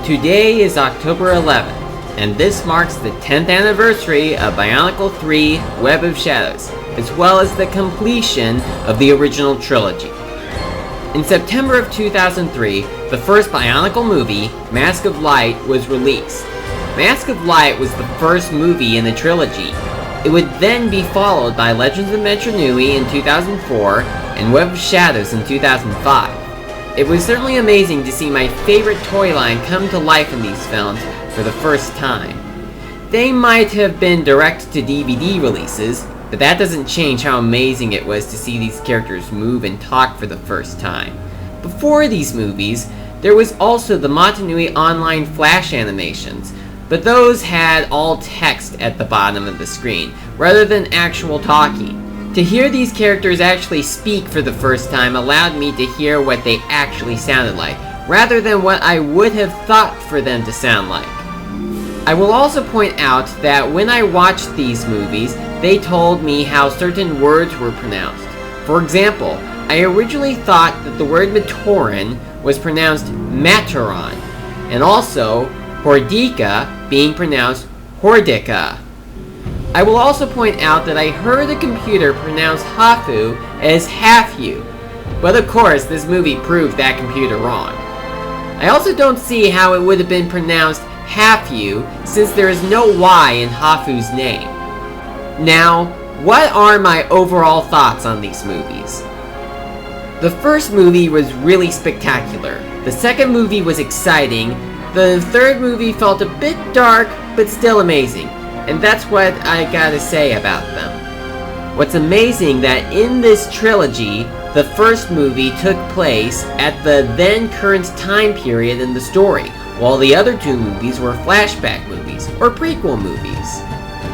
Today is October 11th, and this marks the 10th anniversary of Bionicle 3 Web of Shadows, as well as the completion of the original trilogy. In September of 2003, the first Bionicle movie, Mask of Light, was released. Mask of Light was the first movie in the trilogy. It would then be followed by Legends of Metro Nui in 2004 and Web of Shadows in 2005. It was certainly amazing to see my favorite toy line come to life in these films for the first time. They might have been direct-to-DVD releases, but that doesn't change how amazing it was to see these characters move and talk for the first time. Before these movies, there was also the Motonui Online Flash animations, but those had all text at the bottom of the screen, rather than actual talking. To hear these characters actually speak for the first time allowed me to hear what they actually sounded like, rather than what I would have thought for them to sound like. I will also point out that when I watched these movies, they told me how certain words were pronounced. For example, I originally thought that the word Matoran was pronounced Matoron, and also Hordika being pronounced Hordika. I will also point out that I heard a computer pronounce Hafu as Half-You, but of course this movie proved that computer wrong. I also don't see how it would have been pronounced Half-You since there is no Y in Hafu's name. Now, what are my overall thoughts on these movies? The first movie was really spectacular. The second movie was exciting. The third movie felt a bit dark, but still amazing. And that's what I gotta say about them. What's amazing that in this trilogy, the first movie took place at the then current time period in the story, while the other two movies were flashback movies, or prequel movies.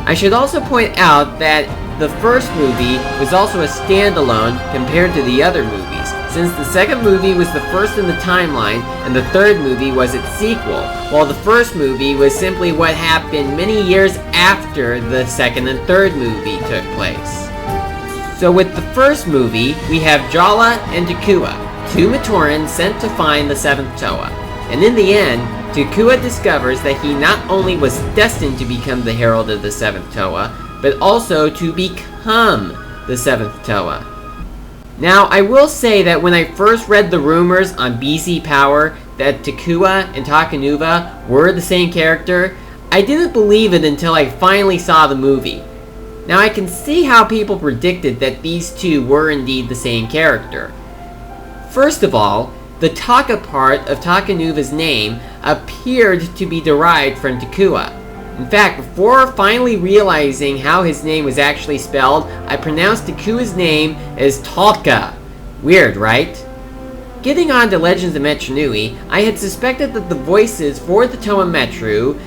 I should also point out that the first movie was also a standalone compared to the other movies, since the second movie was the first in the timeline and the third movie was its sequel, while the first movie was simply what happened many years after the second and third movie took place. So with the first movie, we have Jala and Takua, two Matorans sent to find the seventh Toa. And in the end, Takua discovers that he not only was destined to become the Herald of the seventh Toa, but also to become the seventh Toa. Now, I will say that when I first read the rumors on BZ Power that Takua and Takanuva were the same character, I didn't believe it until I finally saw the movie. Now, I can see how people predicted that these two were indeed the same character. First of all, the Taka part of Takanuva's name appeared to be derived from Takua. In fact, before finally realizing how his name was actually spelled, I pronounced Takua's name as Talka. Weird, right? Getting on to Legends of Metro Nui, I had suspected that the voices for the Toa Metru,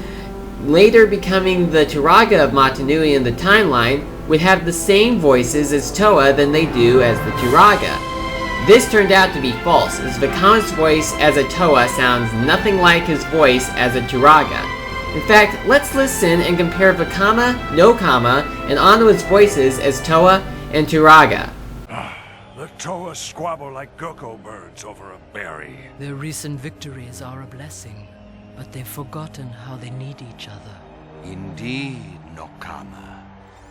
later becoming the Turaga of Motonui in the timeline, would have the same voices as Toa than they do as the Turaga. This turned out to be false, as Vakama's voice as a Toa sounds nothing like his voice as a Turaga. In fact, let's listen and compare Vakama, Nokama, and Anua's voices as Toa and Turaga. The Toa squabble like Goko birds over a berry. Their recent victories are a blessing, but they've forgotten how they need each other. Indeed, Nokama.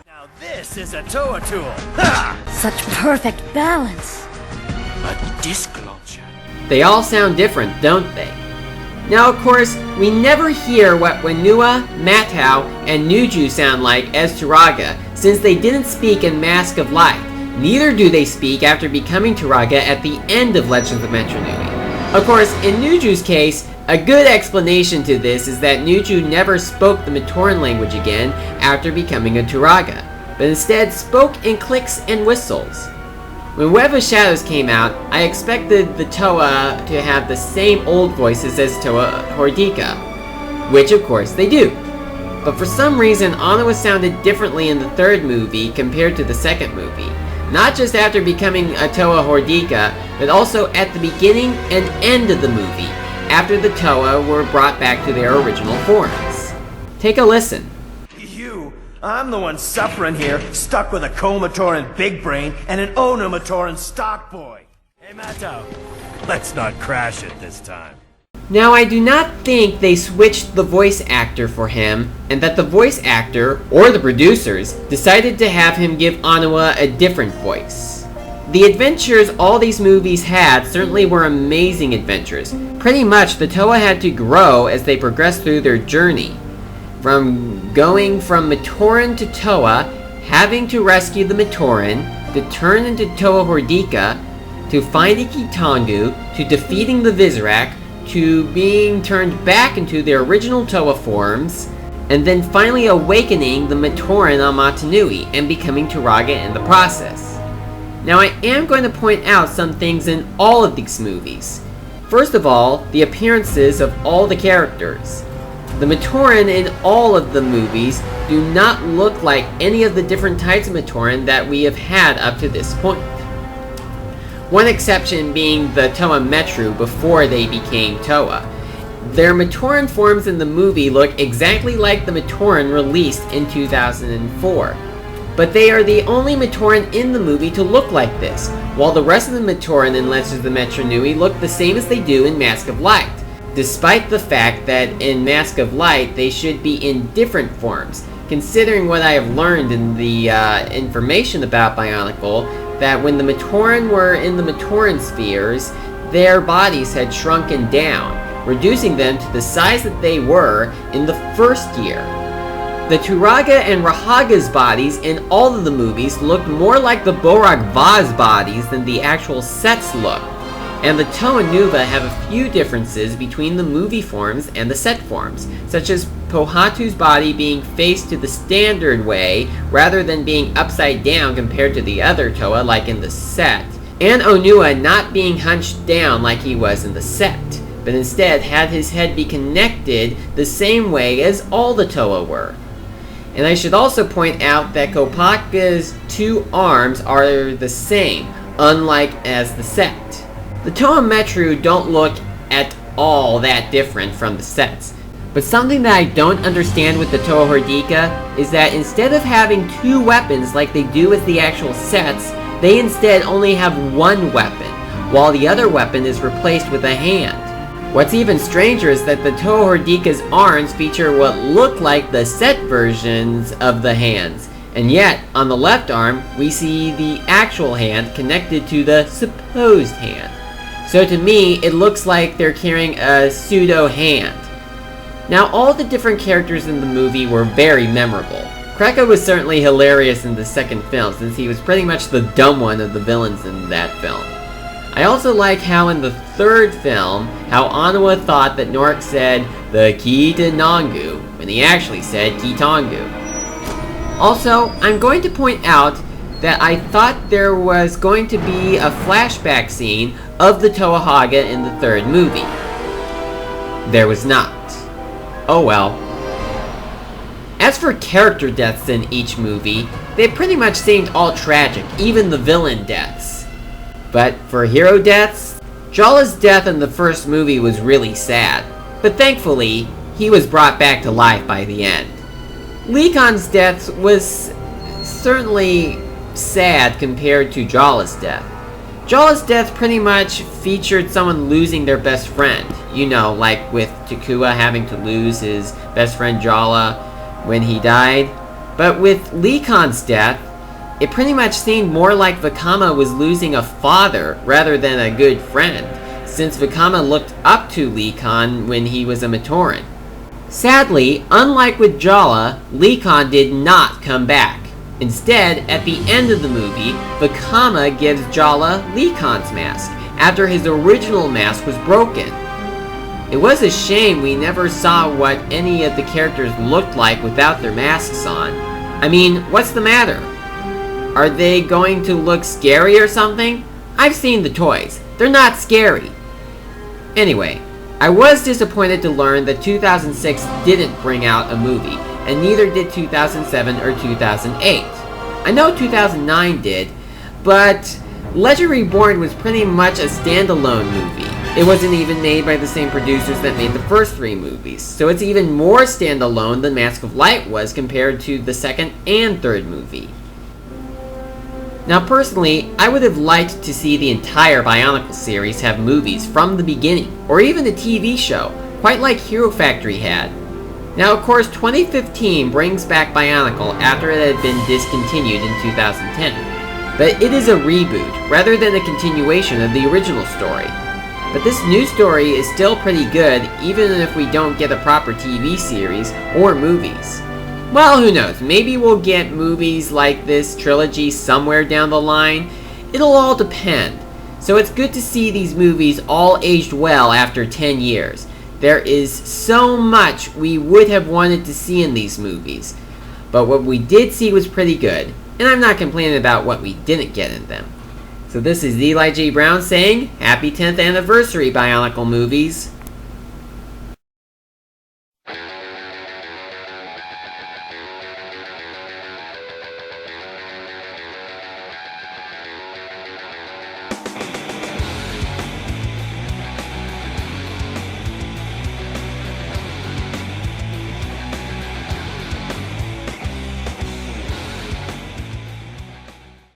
Now this is a Toa tool! Ha! Such perfect balance! A disc launcher. They all sound different, don't they? Now, of course, we never hear what Whenua, Matau, and Nuju sound like as Turaga, since they didn't speak in Mask of Light. Neither do they speak after becoming Turaga at the end of Legends of Metro Nui. Of course, in Nuju's case, a good explanation to this is that Nuju never spoke the Matoran language again after becoming a Turaga, but instead spoke in clicks and whistles. When Web of Shadows came out, I expected the Toa to have the same old voices as Toa Hordika, which of course they do. But for some reason, Anua sounded differently in the third movie compared to the second movie. Not just after becoming a Toa Hordika, but also at the beginning and end of the movie, after the Toa were brought back to their original forms. Take a listen. I'm the one suffering here, stuck with a Komatoran big brain and an Onomatoran stock boy. Hey, Matau, let's not crash it this time. Now, I do not think they switched the voice actor for him, and that the voice actor, or the producers, decided to have him give Anawa a different voice. The adventures all these movies had certainly were amazing adventures. Pretty much, the Toa had to grow as they progressed through their journey. From going from Matoran to Toa, having to rescue the Matoran, to turn into Toa Hordika, to finding Kitangu, to defeating the Vizrak, to being turned back into their original Toa forms, and then finally awakening the Matoran on Matanui and becoming Turaga in the process. Now, I am going to point out some things in all of these movies. First of all, the appearances of all the characters. The Matoran in all of the movies do not look like any of the different types of Matoran that we have had up to this point. One exception being the Toa Metru before they became Toa. Their Matoran forms in the movie look exactly like the Matoran released in 2004. But they are the only Matoran in the movie to look like this, while the rest of the Matoran in Legends of the Metru Nui look the same as they do in Mask of Light, despite the fact that in Mask of Light they should be in different forms, considering what I have learned in the information about Bionicle, that when the Matoran were in the Matoran spheres, their bodies had shrunken down, reducing them to the size that they were in the first year. The Turaga and Rahaga's bodies in all of the movies looked more like the Borag Vaz bodies than the actual sets look, and the Toa Nuva have a few differences between the movie forms and the set forms, such as Pohatu's body being faced to the standard way rather than being upside down compared to the other Toa like in the set, and Onua not being hunched down like he was in the set, but instead had his head be connected the same way as all the Toa were. And I should also point out that Kopaka's two arms are the same, unlike as the set. The Toa Metru don't look at all that different from the sets. But something that I don't understand with the Toa Hordika is that instead of having two weapons like they do with the actual sets, they instead only have one weapon, while the other weapon is replaced with a hand. What's even stranger is that the Toa Hordika's arms feature what look like the set versions of the hands, and yet, on the left arm, we see the actual hand connected to the supposed hand. So to me, it looks like they're carrying a pseudo hand. Now, all the different characters in the movie were very memorable. Kreka was certainly hilarious in the second film, since he was pretty much the dumb one of the villains in that film. I also like how in the third film, how Anawa thought that Norik said the key to Nangu, when he actually said Kitangu. Also, I'm going to point out that I thought there was going to be a flashback scene of the Toa Haga in the third movie. There was not. Oh well. As for character deaths in each movie, they pretty much seemed all tragic, even the villain deaths. But for hero deaths, Jala's death in the first movie was really sad, but thankfully, he was brought back to life by the end. Likon's death was certainly sad compared to Jala's death. Jala's death pretty much featured someone losing their best friend. You know, like with Takua having to lose his best friend Jala when he died. But with Likon's death, it pretty much seemed more like Vakama was losing a father rather than a good friend, since Vakama looked up to Likon when he was a Matoran. Sadly, unlike with Jala, Likon did not come back. Instead, at the end of the movie, Vakama gives Jala Likon's mask, after his original mask was broken. It was a shame we never saw what any of the characters looked like without their masks on. I mean, what's the matter? Are they going to look scary or something? I've seen the toys. They're not scary. Anyway, I was disappointed to learn that 2006 didn't bring out a movie, and neither did 2007 or 2008. I know 2009 did, but Legend Reborn was pretty much a standalone movie. It wasn't even made by the same producers that made the first three movies, so it's even more standalone than Mask of Light was compared to the second and third movie. Now personally, I would have liked to see the entire Bionicle series have movies from the beginning, or even a TV show, quite like Hero Factory had. Now of course 2015 brings back Bionicle after it had been discontinued in 2010, but it is a reboot rather than a continuation of the original story. But this new story is still pretty good even if we don't get a proper TV series or movies. Well, who knows, maybe we'll get movies like this trilogy somewhere down the line. It'll all depend. So it's good to see these movies all aged well after 10 years. There is so much we would have wanted to see in these movies. But what we did see was pretty good, and I'm not complaining about what we didn't get in them. So this is Eli J. Brown saying, Happy 10th Anniversary, Bionicle Movies.